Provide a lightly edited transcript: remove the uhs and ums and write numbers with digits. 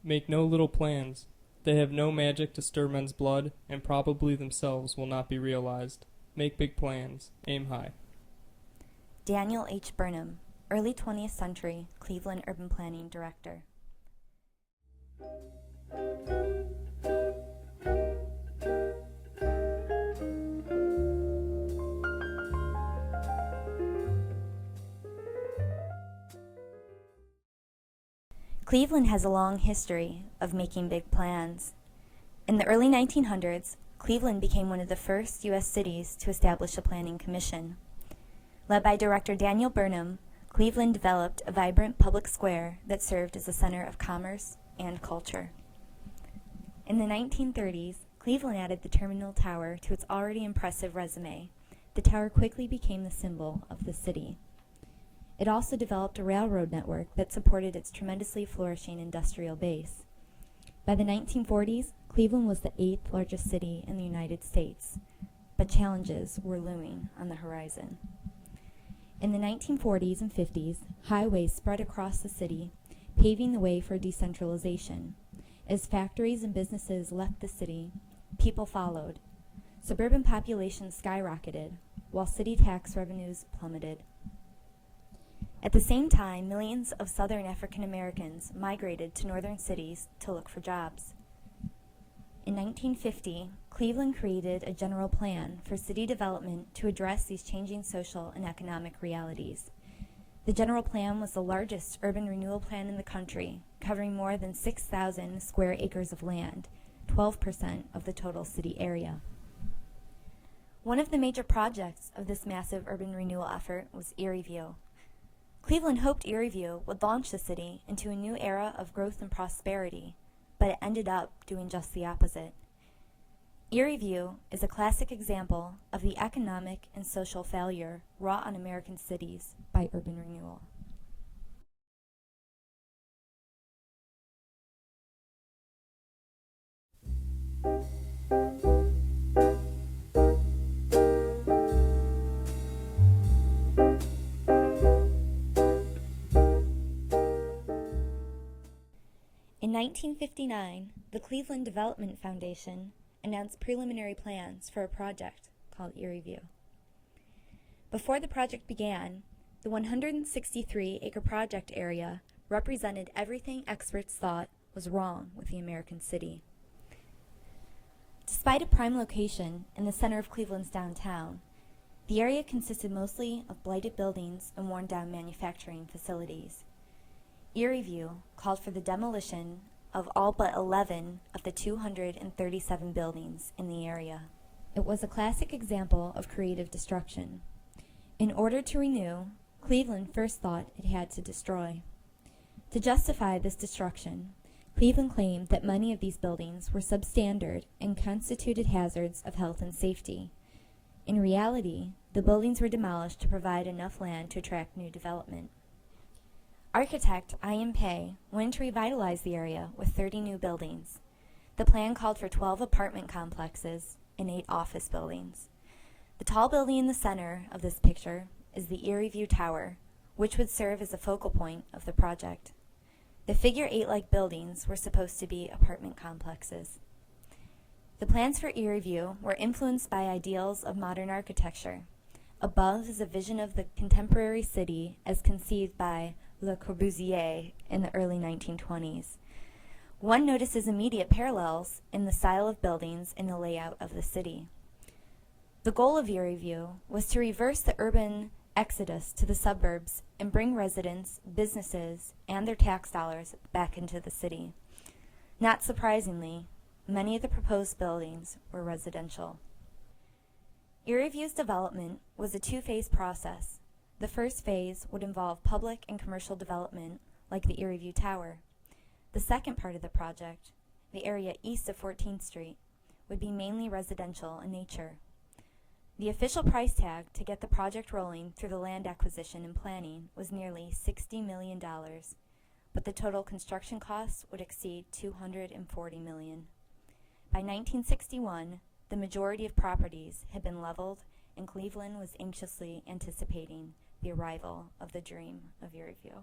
Make no little plans. They have no magic to stir men's blood, and probably themselves will not be realized. Make big plans. Aim high. Daniel H. Burnham, early 20th century Cleveland urban planning director. Cleveland has a long history of making big plans. In the early 1900s, Cleveland became one of the first U.S. cities to establish a planning commission. Led by Director Daniel Burnham, Cleveland developed a vibrant public square that served as a center of commerce and culture. In the 1930s, Cleveland added the Terminal Tower to its already impressive resume. The tower quickly became the symbol of the city. It also developed a railroad network that supported its tremendously flourishing industrial base. By the 1940s, Cleveland was the 8th largest city in the United States, but challenges were looming on the horizon. In the 1940s and 50s, highways spread across the city, paving the way for decentralization. As factories and businesses left the city, people followed. Suburban population skyrocketed, while city tax revenues plummeted. At the same time, millions of Southern African Americans migrated to northern cities to look for jobs. In 1950, Cleveland created a general plan for city development to address these changing social and economic realities. The general plan was the largest urban renewal plan in the country, covering more than 6,000 square acres of land, 12% of the total city area. One of the major projects of this massive urban renewal effort was Erieview. Cleveland hoped Erieview would launch the city into a new era of growth and prosperity, but it ended up doing just the opposite. Erieview is a classic example of the economic and social failure wrought on American cities by urban renewal. In 1959, the Cleveland Development Foundation announced preliminary plans for a project called Erieview. Before the project began, the 163-acre project area represented everything experts thought was wrong with the American city. Despite a prime location in the center of Cleveland's downtown, the area consisted mostly of blighted buildings and worn-down manufacturing facilities. Erieview called for the demolition of all but 11 of the 237 buildings in the area. It was a classic example of creative destruction. In order to renew, Cleveland first thought it had to destroy. To justify this destruction, Cleveland claimed that many of these buildings were substandard and constituted hazards of health and safety. In reality, the buildings were demolished to provide enough land to attract new development. Architect I.M. Pei wanted to revitalize the area with 30 new buildings. The plan called for 12 apartment complexes and 8 office buildings. The tall building in the center of this picture is the Erieview Tower, which would serve as a focal point of the project. The figure 8-like buildings were supposed to be apartment complexes. The plans for Erieview were influenced by ideals of modern architecture. Above is a vision of the contemporary city as conceived by Le Corbusier in the early 1920s. One notices immediate parallels in the style of buildings and the layout of the city. The goal of Erieview was to reverse the urban exodus to the suburbs and bring residents, businesses, and their tax dollars back into the city. Not surprisingly, many of the proposed buildings were residential. Erieview's development was a two-phase process. The first phase would involve public and commercial development, like the Erieview Tower. The second part of the project, the area east of 14th Street, would be mainly residential in nature. The official price tag to get the project rolling through the land acquisition and planning was nearly $60 million, but the total construction costs would exceed $240 million. By 1961, the majority of properties had been leveled, and Cleveland was anxiously anticipating the arrival of the dream of Erieview.